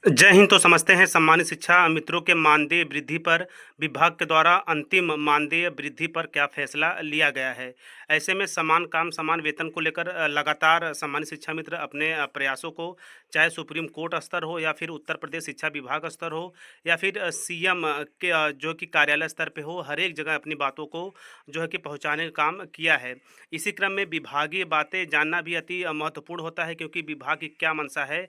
जय हिंद। तो समझते हैं सम्मानित शिक्षा मित्रों के मानदेय वृद्धि पर विभाग के द्वारा अंतिम मानदेय वृद्धि पर क्या फैसला लिया गया है। ऐसे में समान काम समान वेतन को लेकर लगातार सम्मानित शिक्षा मित्र अपने प्रयासों को, चाहे सुप्रीम कोर्ट स्तर हो या फिर उत्तर प्रदेश शिक्षा विभाग स्तर हो या फिर सीएम के जो कि कार्यालय स्तर पे हो, हर एक जगह अपनी बातों को जो है कि पहुंचाने का काम किया है। इसी क्रम में विभागीय बातें जानना भी अति महत्वपूर्ण होता है, क्योंकि विभाग की क्या मंशा है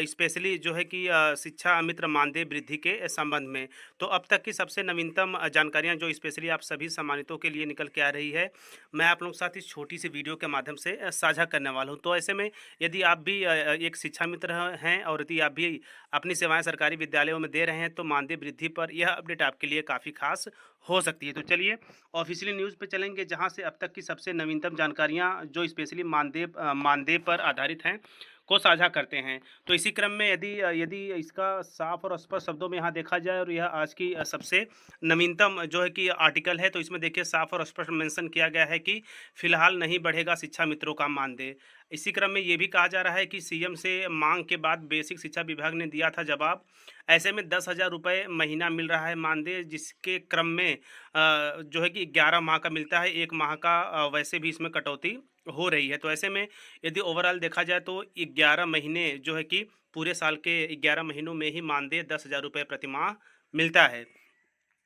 स्पेशली जो है कि शिक्षा मित्र मानदेय वृद्धि के संबंध में। तो अब तक की सबसे नवीनतम जानकारियाँ जो स्पेशली आप सभी सम्मानितों के लिए निकल के आ रही है, मैं आप लोगों के साथ इस छोटी सी वीडियो के माध्यम से साझा करने वाला हूँ। तो ऐसे में यदि आप भी एक शिक्षा मित्र हैं और यदि आप भी अपनी सेवाएं सरकारी विद्यालयों में दे रहे हैं, तो मानदेय वृद्धि पर यह अपडेट आपके लिए काफ़ी खास हो सकती है। तो चलिए ऑफिशियली न्यूज़ पे चलेंगे, जहां से अब तक की सबसे नवीनतम जानकारियां जो स्पेशली मानदेय पर आधारित हैं को साझा करते हैं। तो इसी क्रम में यदि यदि इसका साफ और स्पष्ट शब्दों में यहाँ देखा जाए, और यह आज की सबसे नवीनतम जो है कि आर्टिकल है, तो इसमें देखिए साफ और स्पष्ट मेंशन किया गया है कि फिलहाल नहीं बढ़ेगा शिक्षा मित्रों का मानदेय। इसी क्रम में ये भी कहा जा रहा है कि सीएम से मांग के बाद बेसिक शिक्षा विभाग ने दिया था जवाब। ऐसे में 10,000 रुपये महीना मिल रहा है मानदेय, जिसके क्रम में जो है कि 11 माह का मिलता है, 1 माह का वैसे भी इसमें कटौती हो रही है। तो ऐसे में यदि ओवरऑल देखा जाए तो 11 महीने जो है कि पूरे साल के 11 महीनों में ही मानदेय 10,000 रुपये प्रतिमाह मिलता है।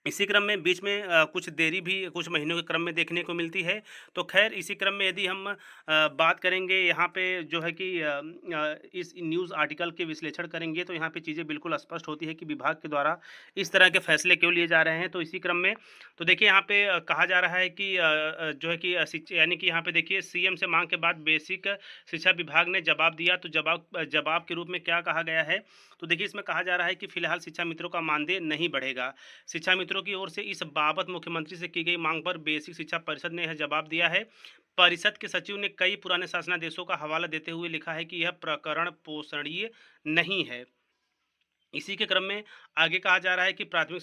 इसी क्रम में बीच में कुछ देरी भी कुछ महीनों के क्रम में देखने को मिलती है। तो खैर इसी क्रम में यदि हम बात करेंगे यहाँ पे जो है कि इस न्यूज़ आर्टिकल के विश्लेषण करेंगे, तो यहाँ पे चीज़ें बिल्कुल स्पष्ट होती है कि विभाग के द्वारा इस तरह के फैसले क्यों लिए जा रहे हैं। तो इसी क्रम में तो देखिए यहाँ पे कहा जा रहा है कि जो है कि यानी कि यहाँ पे देखिए सीएम से मांग के बाद बेसिक शिक्षा विभाग ने जवाब दिया। तो जवाब के रूप में क्या कहा गया है, तो देखिए इसमें कहा जा रहा है कि फिलहाल शिक्षा मित्रों का मानदेय नहीं बढ़ेगा। शिक्षा मित्रों की ओर से इस बाबत मुख्यमंत्री से की गई मांग पर बेसिक शिक्षा परिषद ने यह जवाब दिया है। परिषद के सचिव ने कई पुराने शासनादेशों का हवाला देते हुए लिखा है कि यह प्रकरण पोषणीय नहीं है। इसी के क्रम में आगे कहा जा रहा है कि प्राथमिक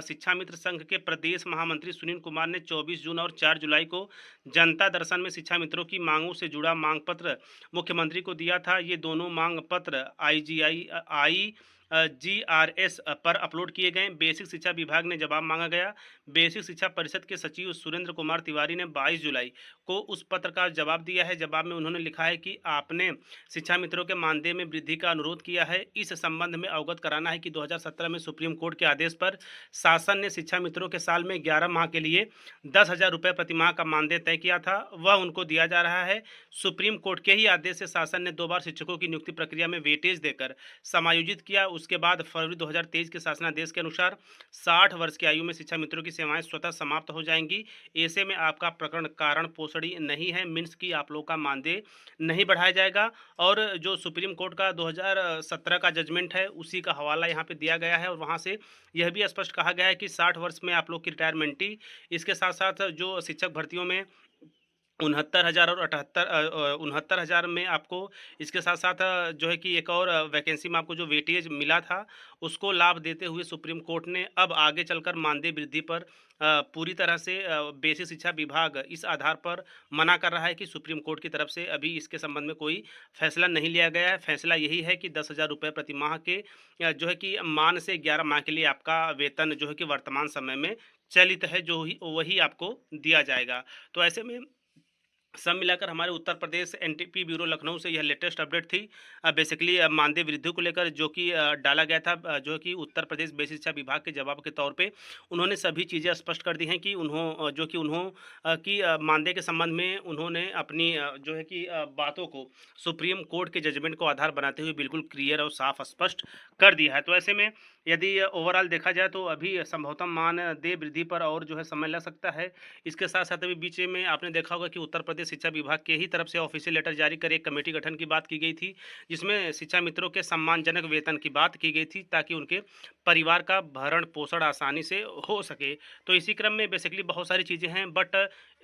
शिक्षा मित्र संघ के प्रदेश महामंत्री सुनील कुमार ने 24 जून और 4 जुलाई को जनता दर्शन में शिक्षा मित्रों की मांगों से जुड़ा मांग पत्र मुख्यमंत्री को दिया था। ये दोनों मांग पत्र जीआरएस पर अपलोड किए गए। बेसिक शिक्षा विभाग ने जवाब मांगा गया। बेसिक शिक्षा परिषद के सचिव सुरेंद्र कुमार तिवारी ने 22 जुलाई को उस पत्र का जवाब दिया है। जवाब में उन्होंने लिखा है कि आपने शिक्षा मित्रों के मानदेय में वृद्धि का अनुरोध किया है। इस संबंध में अवगत कराना है कि 2017 में सुप्रीम कोर्ट के आदेश पर शासन ने शिक्षा मित्रों के साल में 11 माह के लिए 10,000 रुपये प्रतिमाह का मानदेय तय किया था, वह उनको दिया जा रहा है। सुप्रीम कोर्ट के ही आदेश से शासन ने 2 बार शिक्षकों की नियुक्ति प्रक्रिया में वेटेज देकर समायोजित किया। उसके बाद फरवरी 2023 के शासनादेश के अनुसार 60 वर्ष की आयु में शिक्षा मित्रों की सेवाएं स्वतः समाप्त हो जाएंगी। ऐसे में आपका प्रकरण कारण पोषणीय नहीं है, मीन्स की आप लोग का मानदेय नहीं बढ़ाया जाएगा। और जो सुप्रीम कोर्ट का 2017 का जजमेंट है, उसी का हवाला यहाँ पे दिया गया है, और वहाँ से यह भी स्पष्ट कहा गया है कि 60 वर्ष में आप लोग की रिटायरमेंटी, इसके साथ साथ जो शिक्षक भर्तियों में 69,000 और 69,000 में आपको, इसके साथ साथ जो है कि एक और वैकेंसी में आपको जो वेटेज मिला था, उसको लाभ देते हुए सुप्रीम कोर्ट ने अब आगे चलकर मानदेय वृद्धि पर पूरी तरह से बेसिक शिक्षा विभाग इस आधार पर मना कर रहा है कि सुप्रीम कोर्ट की तरफ से अभी इसके संबंध में कोई फैसला नहीं लिया गया है। फैसला यही है कि 10,000 रुपये प्रति माह के जो है कि मान से 11 माह के लिए आपका वेतन जो है कि वर्तमान समय में चलित है, जो ही वही आपको दिया जाएगा। तो ऐसे में सब मिलाकर हमारे उत्तर प्रदेश एनटीपी ब्यूरो लखनऊ से यह लेटेस्ट अपडेट थी। बेसिकली मानदेय वृद्धि को लेकर जो कि डाला गया था, जो कि उत्तर प्रदेश बेसिक शिक्षा विभाग के जवाब के तौर पे उन्होंने सभी चीज़ें स्पष्ट कर दी हैं कि जो कि मानदेय के संबंध में उन्होंने अपनी जो है कि बातों को सुप्रीम कोर्ट के जजमेंट को आधार बनाते हुए बिल्कुल क्लियर और साफ स्पष्ट कर दिया है। तो ऐसे में यदि ओवरऑल देखा जाए तो अभी संभवतः मानदेय वृद्धि पर और जो है समय लग सकता है। इसके साथ साथ अभी बीच में आपने देखा होगा कि उत्तर प्रदेश शिक्षा विभाग के ही तरफ से ऑफिशियल लेटर जारी कर एक कमेटी गठन की बात की गई थी, जिसमें शिक्षा मित्रों के सम्मानजनक वेतन की बात की गई थी, ताकि उनके परिवार का भरण पोषण आसानी से हो सके। तो इसी क्रम में बेसिकली बहुत सारी चीज़ें हैं, बट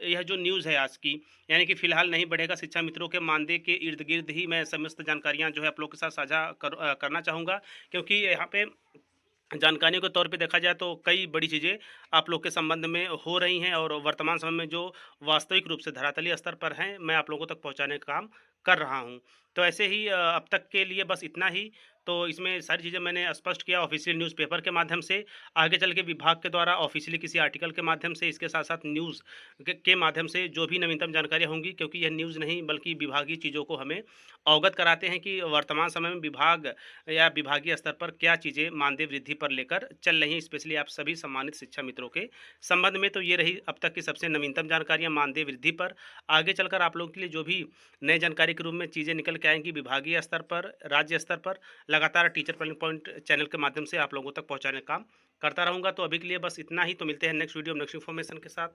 यह जो न्यूज़ है आज की, यानी कि फिलहाल नहीं बढ़ेगा शिक्षा मित्रों के मानदेय के इर्द गिर्द ही मैं समस्त जानकारियाँ जो है आप लोग के साथ साझा करना चाहूँगा, क्योंकि यहाँ पे जानकारियों के तौर पे देखा जाए तो कई बड़ी चीज़ें आप लोग के संबंध में हो रही हैं, और वर्तमान समय में जो वास्तविक रूप से धरातलीय स्तर पर हैं, मैं आप लोगों तक पहुंचाने का काम कर रहा हूं। तो ऐसे ही अब तक के लिए बस इतना ही। तो इसमें सारी चीज़ें मैंने स्पष्ट किया ऑफ़िशियल न्यूज़पेपर के माध्यम से, आगे चल के विभाग के द्वारा ऑफ़िशियली किसी आर्टिकल के माध्यम से, इसके साथ-साथ न्यूज़ के माध्यम से जो भी नवीनतम जानकारियाँ होंगी, क्योंकि यह न्यूज़ नहीं बल्कि विभागीय चीज़ों को हमें अवगत कराते हैं कि वर्तमान समय में विभाग या विभागीय स्तर पर क्या चीज़ें मानदेय वृद्धि पर लेकर चल रही हैं, स्पेशली आप सभी सम्मानित शिक्षा मित्रों के संबंध में। तो ये रही अब तक की सबसे नवीनतम जानकारियाँ मानदेय वृद्धि पर। आगे चलकर आप लोगों के लिए जो भी नई जानकारी के रूप में चीज़ें निकल के आएँगी विभागीय स्तर पर, राज्य स्तर पर, लगातार टीचर टर्निंग पॉइंट चैनल के माध्यम से आप लोगों तक पहुँचाने का काम करता रहूँगा। तो अभी के लिए बस इतना ही। तो मिलते हैं नेक्स्ट वीडियो में नेक्स्ट इन्फॉर्मेशन के साथ।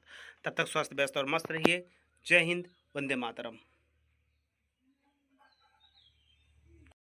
तब तक स्वस्थ, व्यस्त और मस्त रहिए। जय हिंद, वंदे मातरम।